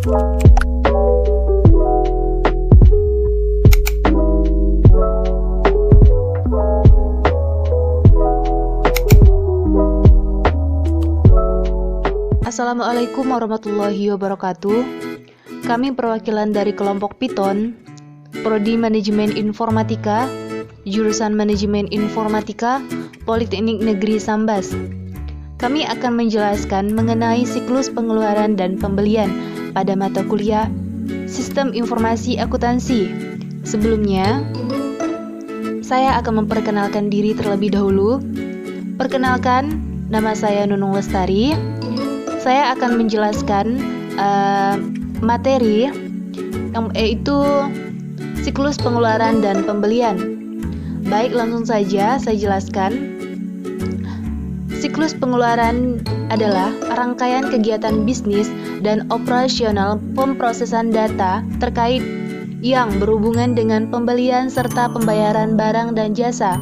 Assalamualaikum warahmatullahi wabarakatuh. Kami perwakilan dari kelompok Piton, Prodi Manajemen Informatika, Jurusan Manajemen Informatika, Politeknik Negeri Sambas. Kami akan menjelaskan mengenai siklus pengeluaran dan pembelian pada mata kuliah Sistem Informasi Akuntansi. Sebelumnya, saya akan memperkenalkan diri terlebih dahulu. Perkenalkan, nama saya Nunung Lestari. Saya akan menjelaskan materi yaitu siklus pengeluaran dan pembelian. Baik, langsung saja saya jelaskan. Siklus pengeluaran adalah rangkaian kegiatan bisnis dan operasional pemrosesan data terkait yang berhubungan dengan pembelian serta pembayaran barang dan jasa.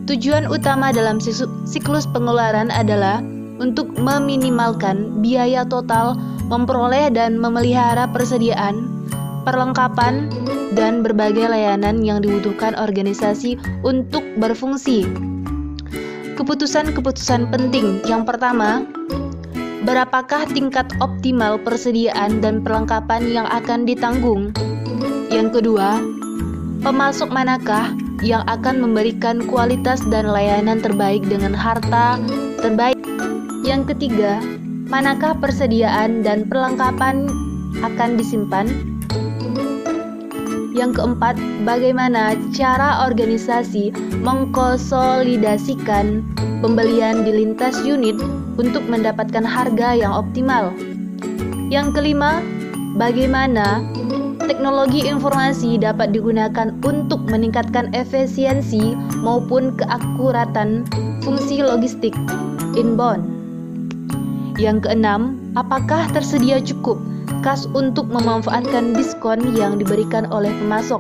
Tujuan utama dalam siklus pengeluaran adalah untuk meminimalkan biaya total memperoleh dan memelihara persediaan, perlengkapan, dan berbagai layanan yang dibutuhkan organisasi untuk berfungsi. Keputusan-keputusan penting. Yang pertama, berapakah tingkat optimal persediaan dan perlengkapan yang akan ditanggung? Yang kedua, pemasok manakah yang akan memberikan kualitas dan layanan terbaik dengan harta terbaik? Yang ketiga, manakah persediaan dan perlengkapan akan disimpan? Yang keempat, bagaimana cara organisasi mengkonsolidasikan pembelian di lintas unit untuk mendapatkan harga yang optimal? Yang kelima, bagaimana teknologi informasi dapat digunakan untuk meningkatkan efisiensi maupun keakuratan fungsi logistik inbound? Yang keenam, apakah tersedia cukup kas untuk memanfaatkan diskon yang diberikan oleh pemasok?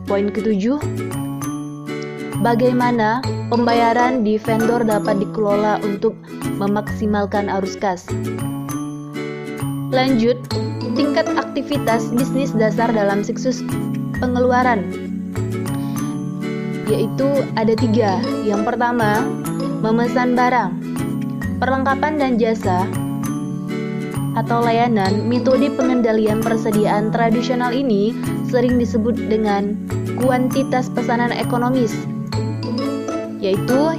Poin ketujuh, bagaimana pembayaran di vendor dapat dikelola untuk memaksimalkan arus kas? Lanjut, tingkat aktivitas bisnis dasar dalam siklus pengeluaran, yaitu ada 3. Yang pertama, memesan barang, perlengkapan dan jasa atau layanan. Metode pengendalian persediaan tradisional ini sering disebut dengan kuantitas pesanan ekonomis, yaitu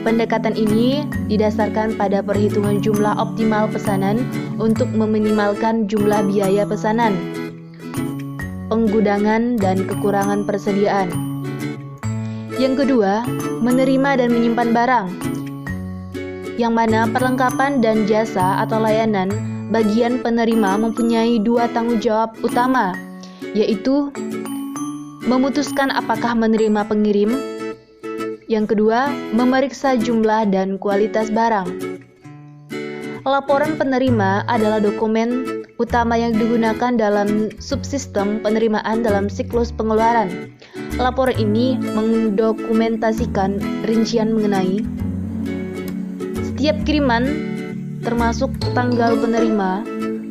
pendekatan ini didasarkan pada perhitungan jumlah optimal pesanan untuk meminimalkan jumlah biaya pesanan, penggudangan, dan kekurangan persediaan. Yang kedua, menerima dan menyimpan barang, yang mana perlengkapan dan jasa atau layanan bagian penerima mempunyai 2 tanggung jawab utama, yaitu memutuskan apakah menerima pengirim. Yang kedua, memeriksa jumlah dan kualitas barang. Laporan penerima adalah dokumen utama yang digunakan dalam subsistem penerimaan dalam siklus pengeluaran. Laporan ini mendokumentasikan rincian mengenai setiap kiriman, termasuk tanggal penerima,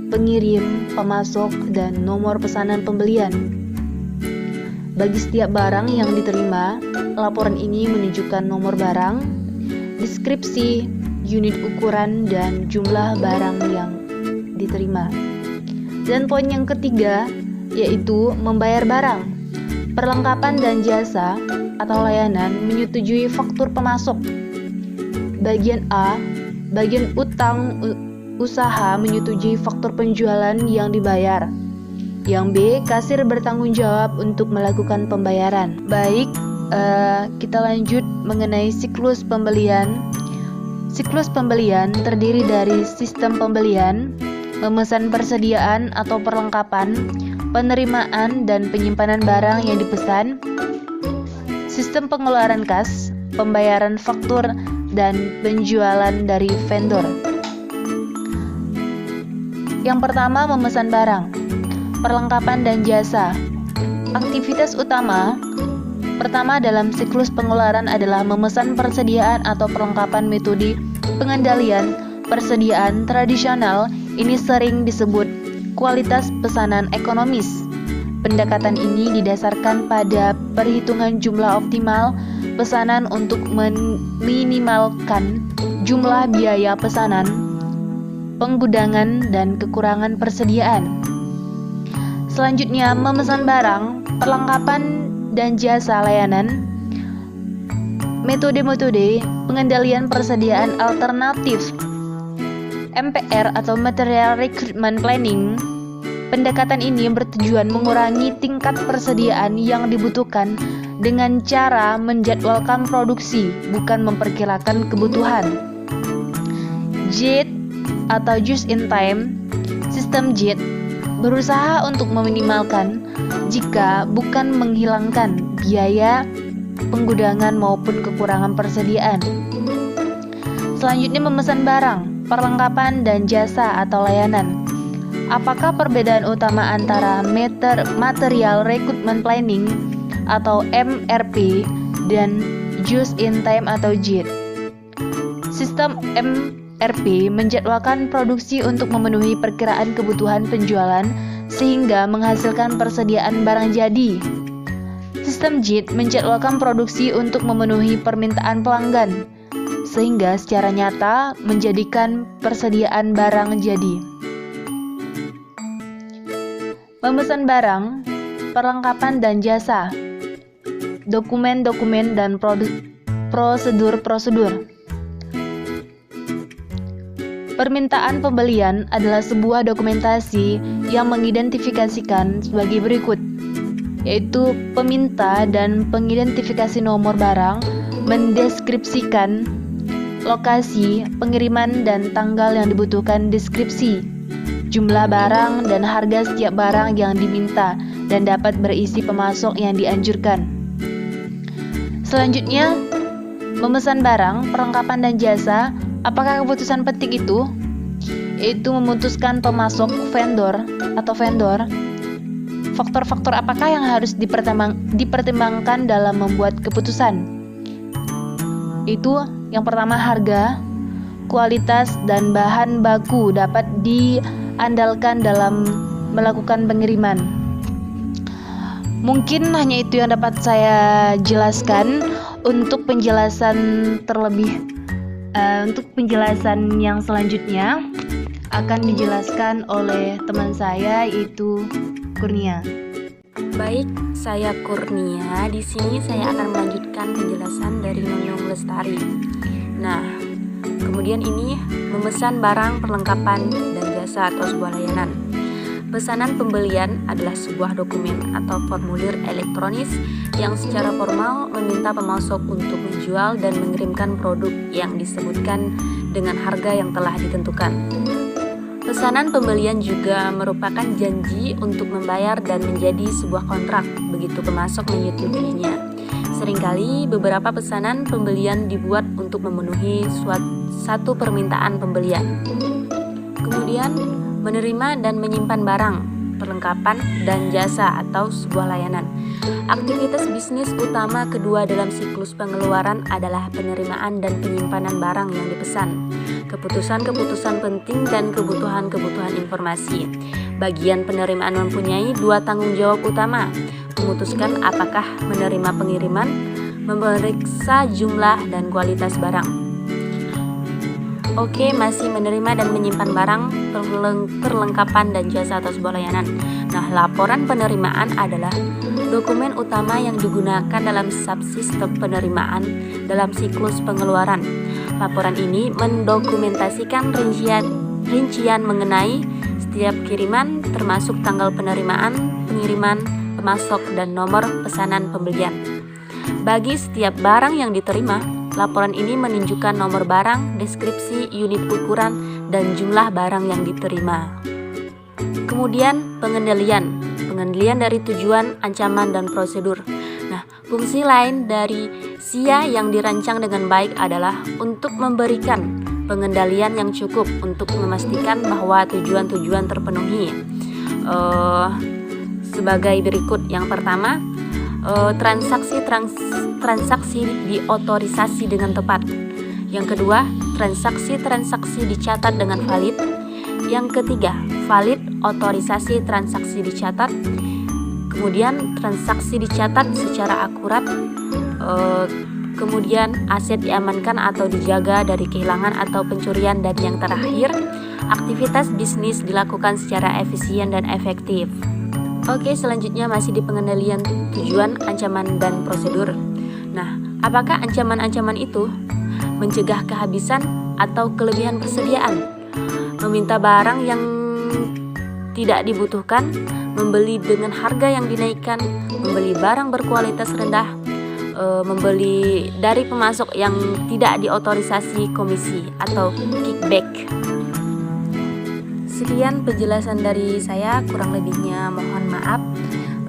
pengirim, pemasok, dan nomor pesanan pembelian. Bagi setiap barang yang diterima, laporan ini menunjukkan nomor barang, deskripsi, unit ukuran, dan jumlah barang yang diterima. Dan poin yang ketiga, yaitu membayar barang, perlengkapan dan jasa atau layanan menyetujui faktur pemasok. Bagian A, bagian utang usaha menyetujui faktur penjualan yang dibayar. Yang B, kasir bertanggung jawab untuk melakukan pembayaran. Baik, kita lanjut mengenai siklus pembelian. Siklus pembelian terdiri dari sistem pembelian, memesan persediaan atau perlengkapan, penerimaan dan penyimpanan barang yang dipesan, sistem pengeluaran kas, pembayaran faktur, dan penjualan dari vendor. Yang pertama, memesan barang, perlengkapan dan jasa. Aktivitas utama pertama dalam siklus pengeluaran adalah memesan persediaan atau perlengkapan. Metode pengendalian persediaan tradisional Ini sering disebut kualitas pesanan ekonomis. Pendekatan ini didasarkan pada perhitungan jumlah optimal pesanan untuk meminimalkan jumlah biaya pesanan, penggudangan, dan kekurangan persediaan. Selanjutnya, memesan barang, perlengkapan, dan jasa layanan. Metode-metode pengendalian persediaan alternatif MPR atau Material Recruitment Planning. Pendekatan ini bertujuan mengurangi tingkat persediaan yang dibutuhkan dengan cara menjadwalkan produksi, bukan memperkirakan kebutuhan. JIT atau Just in Time. Sistem JIT berusaha untuk meminimalkan, jika bukan menghilangkan, biaya penggudangan maupun kekurangan persediaan. Selanjutnya, memesan barang, perlengkapan, dan jasa atau layanan. Apakah perbedaan utama antara Material Recruitment Planning atau MRP dan Just in Time atau JIT? Sistem MRP menjadwalkan produksi untuk memenuhi perkiraan kebutuhan penjualan sehingga menghasilkan persediaan barang jadi. Sistem JIT menjadwalkan produksi untuk memenuhi permintaan pelanggan sehingga secara nyata menjadikan persediaan barang jadi. Memesan barang, perlengkapan, dan jasa. Dokumen-dokumen dan prosedur-prosedur. Permintaan pembelian adalah sebuah dokumentasi yang mengidentifikasikan sebagai berikut, yaitu peminta dan pengidentifikasi nomor barang, mendeskripsikan lokasi pengiriman dan tanggal yang dibutuhkan, deskripsi jumlah barang dan harga setiap barang yang diminta dan dapat berisi pemasok yang dianjurkan. Selanjutnya, memesan barang, perlengkapan, dan jasa. Apakah keputusan penting itu? Yaitu memutuskan pemasok vendor. Faktor-faktor apakah yang harus dipertimbangkan dalam membuat keputusan? Itu yang pertama, harga, kualitas, dan bahan baku dapat diandalkan dalam melakukan pengiriman. Mungkin hanya itu yang dapat saya jelaskan. Untuk penjelasan yang selanjutnya akan dijelaskan oleh teman saya, yaitu Kurnia. Baik, saya Kurnia. Di sini saya akan melanjutkan penjelasan dari Nunung Lestari. Nah, kemudian ini memesan barang, perlengkapan, dan jasa atau sebuah layanan. Pesanan pembelian adalah sebuah dokumen atau formulir elektronis yang secara formal meminta pemasok untuk menjual dan mengirimkan produk yang disebutkan dengan harga yang telah ditentukan. Pesanan pembelian juga merupakan janji untuk membayar dan menjadi sebuah kontrak begitu pemasok menyetujuinya. Seringkali beberapa pesanan pembelian dibuat untuk memenuhi satu permintaan pembelian. Kemudian, menerima dan menyimpan barang, perlengkapan, dan jasa atau sebuah layanan. Aktivitas bisnis utama kedua dalam siklus pengeluaran adalah penerimaan dan penyimpanan barang yang dipesan, keputusan-keputusan penting, dan kebutuhan-kebutuhan informasi. Bagian penerimaan mempunyai dua tanggung jawab utama: memutuskan apakah menerima pengiriman, memeriksa jumlah dan kualitas barang. Oke, masih menerima dan menyimpan barang, perlengkapan, dan jasa atau sebuah layanan. Nah, laporan penerimaan adalah dokumen utama yang digunakan dalam subsistem penerimaan dalam siklus pengeluaran. Laporan ini mendokumentasikan rincian mengenai setiap kiriman, termasuk tanggal penerimaan, pengiriman, pemasok, dan nomor pesanan pembelian. Bagi setiap barang yang diterima, laporan ini menunjukkan nomor barang, deskripsi, unit ukuran, dan jumlah barang yang diterima. Kemudian pengendalian dari tujuan, ancaman, dan prosedur. Nah, fungsi lain dari SIA yang dirancang dengan baik adalah untuk memberikan pengendalian yang cukup untuk memastikan bahwa tujuan-tujuan terpenuhi. Sebagai berikut. Yang pertama, transaksi diotorisasi dengan tepat. Yang kedua, transaksi dicatat dengan valid. Yang ketiga, valid otorisasi transaksi dicatat. Kemudian transaksi dicatat secara akurat. Kemudian aset diamankan atau dijaga dari kehilangan atau pencurian. Dan yang terakhir, aktivitas bisnis dilakukan secara efisien dan efektif. Oke, selanjutnya masih di pengendalian tujuan, ancaman, dan prosedur. Nah, apakah ancaman-ancaman itu? Mencegah kehabisan atau kelebihan persediaan, meminta barang yang tidak dibutuhkan, membeli dengan harga yang dinaikkan, membeli barang berkualitas rendah, membeli dari pemasok yang tidak diotorisasi komisi atau kickback. Sekian penjelasan dari saya, kurang lebihnya mohon maaf.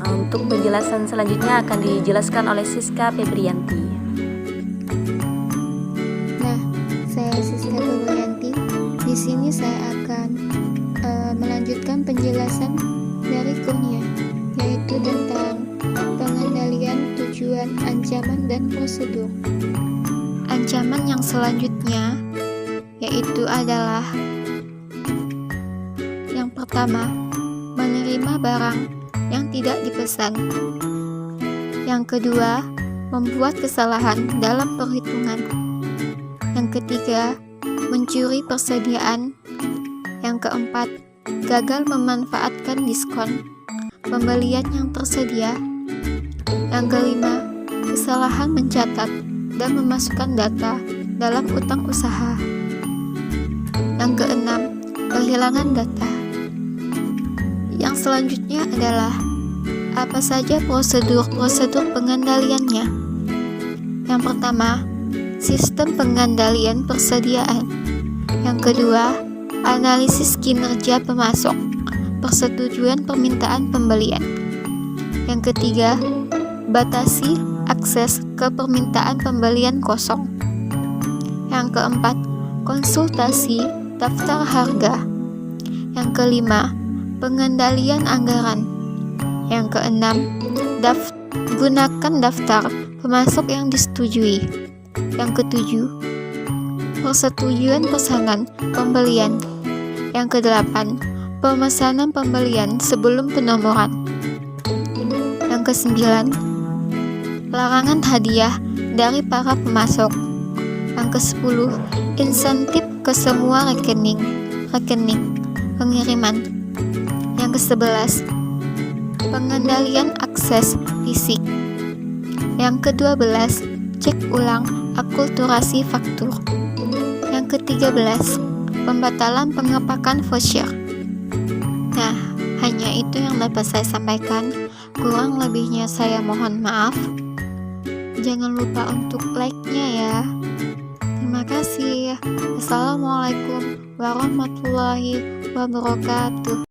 Untuk penjelasan selanjutnya akan dijelaskan oleh Siska Febrianti. Nah, saya Siska Febrianti. Di sini saya akan melanjutkan penjelasan dari Kurnia, yaitu tentang pengendalian tujuan, ancaman, dan prosedur. Ancaman yang selanjutnya yaitu adalah yang pertama, menerima barang yang tidak dipesan. Yang kedua, membuat kesalahan dalam perhitungan. Yang ketiga, mencuri persediaan. Yang keempat, gagal memanfaatkan diskon pembelian yang tersedia. Yang kelima, kesalahan mencatat dan memasukkan data dalam utang usaha. Yang keenam, kehilangan data. Yang selanjutnya adalah apa saja prosedur-prosedur pengendaliannya. Yang pertama, sistem pengendalian persediaan. Yang kedua, analisis kinerja pemasok, persetujuan permintaan pembelian. Yang ketiga, batasi akses ke permintaan pembelian kosong. Yang keempat, konsultasi daftar harga. Yang kelima, pengendalian anggaran. Yang keenam, gunakan daftar pemasok yang disetujui. Yang ketujuh, persetujuan pesanan pembelian. Yang kedelapan, pemesanan pembelian sebelum penomoran. Yang kesembilan, larangan hadiah dari para pemasok. Yang kesepuluh, insentif ke semua rekening pengiriman. Yang ke-11, pengendalian akses fisik. Yang ke-12, cek ulang akulturasi faktur. Yang ke-13, pembatalan pengepakan voucher. Nah, hanya itu yang dapat saya sampaikan. Kurang lebihnya saya mohon maaf. Jangan lupa untuk like-nya ya. Terima kasih. Assalamualaikum warahmatullahi wabarakatuh.